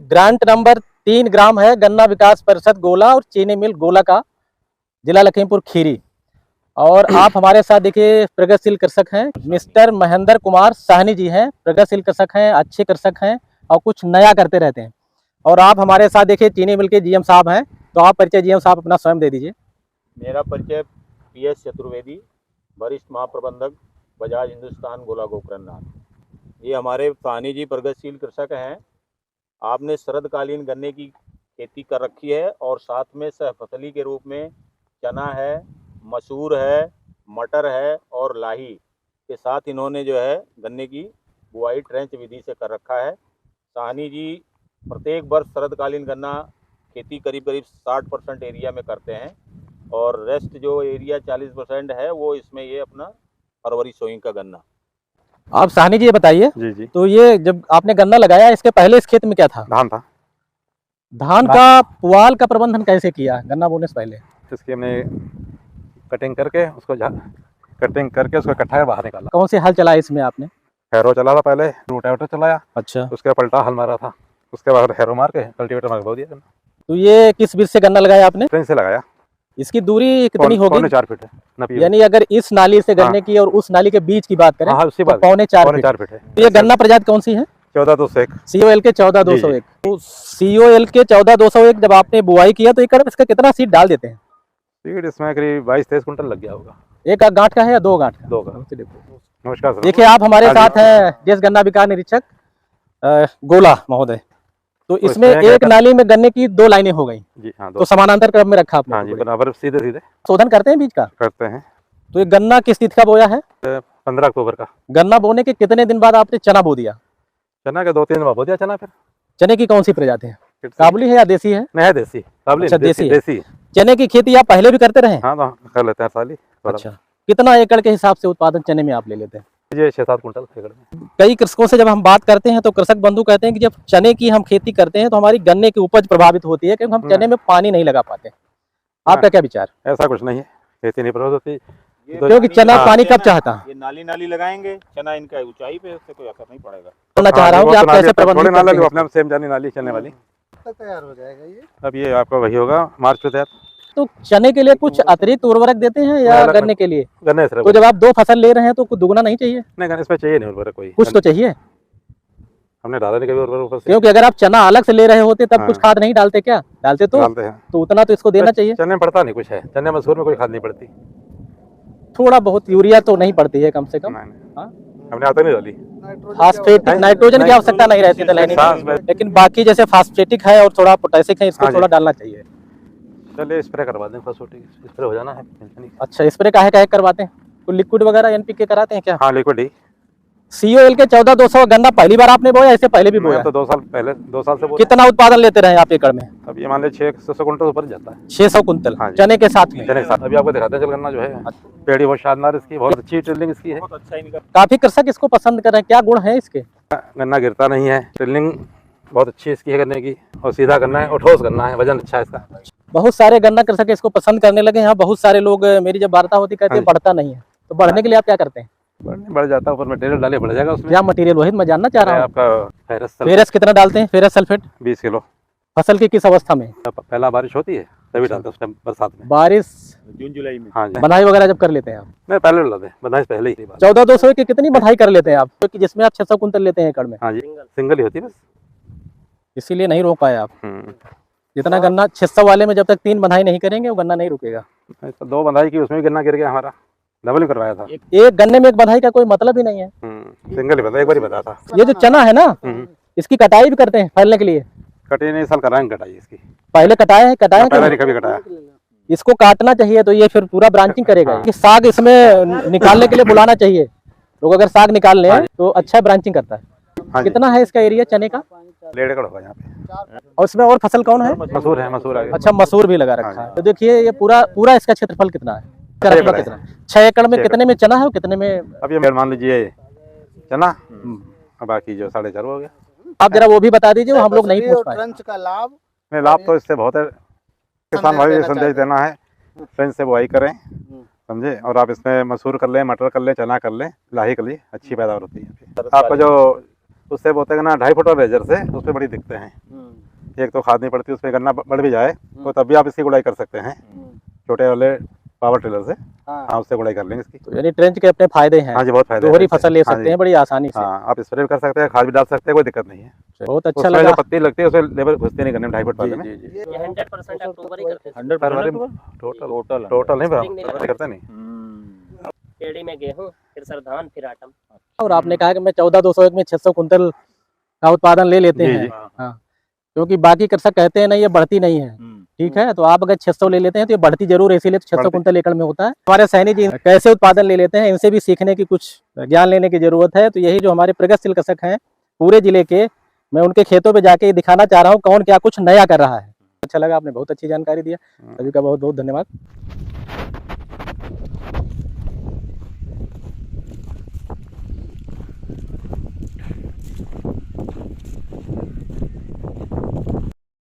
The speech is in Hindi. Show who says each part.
Speaker 1: ग्रांट नंबर 3 ग्राम है, गन्ना विकास परिषद गोला और चीनी मिल गोला का, जिला लखीमपुर खीरी। और आप हमारे साथ देखिए प्रगतिशील कृषक हैं, मिस्टर महेंद्र कुमार साहनी जी हैं। प्रगतिशील कृषक हैं, अच्छे कृषक हैं और कुछ नया करते रहते हैं। और आप हमारे साथ देखिए चीनी मिल के जीएम साहब हैं। तो आप परिचय जीएम साहब अपना स्वयं दे दीजिए।
Speaker 2: मेरा परिचय पीएस चतुर्वेदी, वरिष्ठ महाप्रबंधक बजाज हिंदुस्तान गोला गोकर्णनाथ। ये हमारे साहनी जी प्रगतिशील कृषक हैं। आपने शरदकालीन गन्ने की खेती कर रखी है और साथ में सहफसली के रूप में चना है, मसूर है, मटर है और लाही के साथ इन्होंने जो है गन्ने की बुआई ट्रेंच विधि से कर रखा है। साहनी जी प्रत्येक वर्ष शरदकालीन गन्ना खेती करीब 60% एरिया में करते हैं और रेस्ट जो एरिया 40% है वो इसमें ये अपना फरवरी सोइंग का गन्ना।
Speaker 1: आप साहनी जी ये बताइए
Speaker 3: जी।
Speaker 1: तो ये जब आपने गन्ना लगाया इसके पहले इस खेत में क्या था?
Speaker 3: धान था।
Speaker 1: धान का पुआल का प्रबंधन कैसे किया गन्ना बोने से पहले?
Speaker 3: इसकी हमने कटिंग करके उसको इकट्ठा कर बाहर निकाला।
Speaker 1: कौन से हल चलाया इसमें आपने?
Speaker 3: हैरो चला था पहले, रोटावेटर चलाया,
Speaker 1: अच्छा,
Speaker 3: उसके पलटा हल मारा था, उसके बाद हैरो मार के कल्टीवेटर मार के बो दिया।
Speaker 1: तो ये किस बीज से गन्ना लगाया आपने?
Speaker 3: ट्रेन से लगाया।
Speaker 1: इसकी दूरी कितनी होगी?
Speaker 3: 4 फीट है।
Speaker 1: यानी अगर इस नाली से गन्ने की और उस नाली के बीच की बात करें
Speaker 3: उसी
Speaker 1: तो
Speaker 3: बात
Speaker 1: 4.25
Speaker 3: फीट है।
Speaker 1: तो ये गन्ना प्रजाति कौन सी है?
Speaker 3: 14201
Speaker 1: COL के 14201। तो COL के 14201 जब आपने बुआई किया तो एक इसका कितना सीड डाल देते हैं?
Speaker 3: सीड इसमें करीब 22-23 कुंटल लग गया होगा।
Speaker 1: एक गांठ का है या 2 गांठ का?
Speaker 3: 2 का। नमस्कार सर।
Speaker 1: देखिए आप हमारे साथ हैं देश गन्ना विकास निरीक्षक गोला महोदय। तो इसमें एक नाली में गन्ने की 2 लाइनें हो गई
Speaker 3: जी। हाँ,
Speaker 1: तो समानांतर क्रम में रखा आपने?
Speaker 3: हाँ जी, बराबर सीधे
Speaker 1: शोधन करते हैं बीज का?
Speaker 3: करते हैं।
Speaker 1: तो ये गन्ना किस तिथि का बोया है?
Speaker 3: 15 अक्टूबर का।
Speaker 1: गन्ना बोने के कितने दिन बाद आपने चना बो दिया?
Speaker 3: चना के 2-3 दिन बाद बो दिया चना। फिर
Speaker 1: चने की कौन सी प्रजाति है? काबुली है या देसी है?
Speaker 3: नहीं है, देसी काबुली।
Speaker 1: अच्छा,
Speaker 3: देसी।
Speaker 1: चने की खेती आप पहले भी करते रहे?
Speaker 3: हाँ, तो कर लेते हैं साल ही।
Speaker 1: अच्छा, कितना एकड़ के हिसाब से उत्पादन चने में आप ले लेते हैं?
Speaker 3: ये 6-7 कुंटल एकड़ में।
Speaker 1: कई कृषकों से जब हम बात करते हैं तो कृषक बंधु कहते हैं कि जब चने की हम खेती करते हैं तो हमारी गन्ने की उपज प्रभावित होती है क्योंकि हम चने में पानी नहीं लगा पाते। आपका क्या विचार?
Speaker 3: ऐसा कुछ नहीं है, खेती नहीं प्रभावित होती
Speaker 1: क्योंकि चना पानी कब चाहता?
Speaker 2: ये नाली लगाएंगे, चना इनका ऊंचाई पे, उससे कोई असर नहीं पड़ेगा।
Speaker 1: बोलना चाह रहा हूँ कि आप कैसे प्रबंधित करते हैं?
Speaker 3: अपने सेम जानी नाली चलने वाली
Speaker 2: तैयार हो जाएगा ये।
Speaker 3: अब ये आपका वही होगा मार्च में तैयार।
Speaker 1: तो चने के लिए कुछ अतिरिक्त उर्वरक देते हैं या गन्ने के लिए?
Speaker 3: गन्ने से।
Speaker 1: तो जब आप 2 फसल ले रहे हैं तो कुछ दुगना नहीं चाहिए?
Speaker 3: नहीं, गन्ने इसमें चाहिए नहीं उर्वरक, कोई
Speaker 1: कुछ तो चाहिए।
Speaker 3: हमने डाला नहीं कभी उर्वरक।
Speaker 1: क्योंकि अगर आप चना अलग से ले रहे होते तब कुछ खाद नहीं डालते क्या? डालते
Speaker 3: डालते हैं।
Speaker 1: तो उतना तो इसको देना चाहिए।
Speaker 3: चने में पड़ता नहीं कुछ है, चने मसूर में कोई खाद नहीं पड़ती।
Speaker 1: थोड़ा बहुत यूरिया तो नहीं पड़ती है कम से कम?
Speaker 3: हमने आता नहीं डाली।
Speaker 1: फास्फेटिक नाइट्रोजन की आवश्यकता नहीं रहती है, लेकिन बाकी जैसे फास्फेटिक है और थोड़ा पोटेशिक है, इसको थोड़ा डालना चाहिए।
Speaker 3: चलिए स्प्रे करवा दें, फास्फेटिक स्प्रे हो जाना है।
Speaker 1: अच्छा, स्प्रे काहे करवाते हैं? कोई लिक्विड वगैरह NPK कराते हैं क्या?
Speaker 3: हाँ, लिक्विड ही।
Speaker 1: COL के 14200 गन्ना पहली बार आपने बोया, इससे पहले भी बोया?
Speaker 3: तो 2 साल पहले, 2 साल से।
Speaker 1: कितना उत्पादन लेते रहे आप एकड़ में?
Speaker 3: अब ये मान ले 600 कुंटल ऊपर जाता है।
Speaker 1: 600 कुंटल चने के साथ में?
Speaker 3: चने के साथ। अभी आपको दिखाते हैं चल गन्ना जो है, पेड़ी बहुत शानदार इसकी, बहुत अच्छी ट्रिलिंग इसकी है।
Speaker 1: काफी कृषक इसको पसंद कर रहे हैं, क्या गुण है इसके?
Speaker 3: गन्ना गिरता नहीं है, ट्रिलिंग बहुत अच्छी इसकी है गन्ने की, और सीधा गन्ना है और ठोस गन्ना है, वजन अच्छा है इसका।
Speaker 1: बहुत सारे गन्ना कृषक इसको पसंद करने लगे हैं। बहुत सारे लोग मेरी जब वार्ता होती कहते हैं बढ़ता नहीं है, तो बढ़ने के लिए आप क्या करते हैं?
Speaker 3: बढ़ जाता है, ऊपर मटेरियल डाले बढ़ जाएगा उसमें।
Speaker 1: क्या मटेरियल वही मैं जानना चाह रहा हूँ।
Speaker 3: आपका
Speaker 1: फेरस कितना डालते हैं? Ferrous sulphate
Speaker 3: 20 kilo.
Speaker 1: फसल की किस अवस्था में?
Speaker 3: पहला बारिश होती है तभी डालते हैं, उसमें बरसात में।
Speaker 1: बारिश
Speaker 2: जून जुलाई में।
Speaker 3: हाँ जी।
Speaker 1: बधाई वगैरह जब कर लेते हैं आप?
Speaker 3: नहीं, पहले डालते हैं, बधाई पहले ही।
Speaker 1: 14200 की कितनी बधाई कर लेते हैं आप? क्योंकि जिसमें आप 600 कुंटल लेते हैं एकड़ में।
Speaker 3: हाँ जी, सिंगल ही होती है बस,
Speaker 1: इसीलिए नहीं रोक पाए आप। जितना गन्ना 600 वाले में जब तक 3 बधाई नहीं करेंगे वो गन्ना नहीं रुकेगा।
Speaker 3: 2 बधाई की, उसमें भी गन्ना गिर गया हमारा, डबल करवाया था।
Speaker 1: एक गन्ने में एक बधाई का कोई मतलब ही नहीं है।
Speaker 3: सिंगल ही बता, एक बार ही बता था।
Speaker 1: ये जो चना है ना, इसकी कटाई भी करते हैं फैलने के लिए?
Speaker 3: कटी नहीं, साल कराएंगे कटाई इसकी।
Speaker 1: पहले कटाया है?
Speaker 3: पहले नहीं कभी कटाया।
Speaker 1: इसको काटना चाहिए तो ये फिर पूरा ब्रांचिंग करेगा। कि साग इसमें निकालने के लिए बुलाना चाहिए लोग, अगर साग निकाल लें तो अच्छा ब्रांचिंग करता है। कितना है इसका एरिया चने का?
Speaker 3: 1.5 एकड़ होगा यहाँ पे।
Speaker 1: और इसमें और फसल कौन है?
Speaker 3: मसूर है, मसूर आगे।
Speaker 1: अच्छा, मसूर भी लगा रखा है। तो देखिए ये पूरा इसका क्षेत्रफल कितना है? 6 एकड़ में कितने में चना है और कितने में?
Speaker 3: अब ये मान लीजिए चना, बाकी जो 4.5 हो गया।
Speaker 1: आप जरा वो भी बता दीजिए, वो हम लोग नहीं पूछ पाए।
Speaker 2: ट्रेंच का लाभ?
Speaker 3: नहीं, लाभ तो इससे बहुत है। किसान भाई संदेश देना है, ट्रेंच से बुआई करें, समझे। और आप इसमें मसूर कर लें, मटर कर लें, चना कर लें, लाही कर लें, अच्छी पैदावार होती है। आपका जो उससे बोते हैं ना 2.5 फुट और रेजर से, उसमें बड़ी दिक्कतें हैं। एक तो खाद नहीं पड़ती, उसमें गन्ना बढ़ भी जाए तो तब भी आप इसकी गुड़ाई कर सकते हैं छोटे वाले पावर टिलर से। हाँ, उससे गुड़ाई कर लेंगे इसकी।
Speaker 1: तो यानी ट्रेंच के अपने फायदे हैं।
Speaker 3: हाँ जी, बहुत फायदे
Speaker 1: दोहरी
Speaker 3: हैं।
Speaker 1: फसल ले
Speaker 3: हाँ
Speaker 1: सकते
Speaker 3: जी।
Speaker 1: हैं बड़ी आसानी से।
Speaker 3: हाँ, आप स्प्रे भी कर सकते हैं, खाद भी डाल सकते हैं, कोई दिक्कत नहीं है।
Speaker 1: बहुत अच्छा
Speaker 3: उसमें
Speaker 1: लगा।
Speaker 3: जो पत्ती लगती है उसमें लेबर घुसते नहीं करने में 2.5 फुट वाले में।
Speaker 1: जी, जी।
Speaker 4: ये 100% अक्टूबर ही करते हैं।
Speaker 2: 100%
Speaker 3: टोटल
Speaker 2: टोटल
Speaker 3: नहीं
Speaker 4: Spring नहीं
Speaker 3: बराबर करते नहीं।
Speaker 4: पेड़ी में गेहूं, फिर सर धान, फिर आटम।
Speaker 1: और आपने कहा कि मैं 14,201 में 600 कुंटल का उत्पादन ले लेते
Speaker 3: जी,
Speaker 1: हैं।
Speaker 3: जी।
Speaker 1: हाँ, क्योंकि बाकी कृषक कहते हैं नहीं ये बढ़ती नहीं है। ठीक है, तो आप अगर 600 ले लेते हैं तो ये बढ़ती जरूर है, इसीलिए तो 600
Speaker 3: बढ़ती।
Speaker 1: कुंटल एकड़ में होता है। हमारे सैनी जी कैसे उत्पादन ले लेते हैं, इनसे भी सीखने की कुछ ज्ञान लेने की जरूरत है। तो यही जो हमारे प्रगतिशील कृषक हैं पूरे जिले के, मैं उनके खेतों पे जाके ये दिखाना चाह रहा हूँ कौन क्या कुछ नया कर रहा है। अच्छा लगा, आपने बहुत अच्छी जानकारी दिया। सभी का बहुत बहुत धन्यवाद।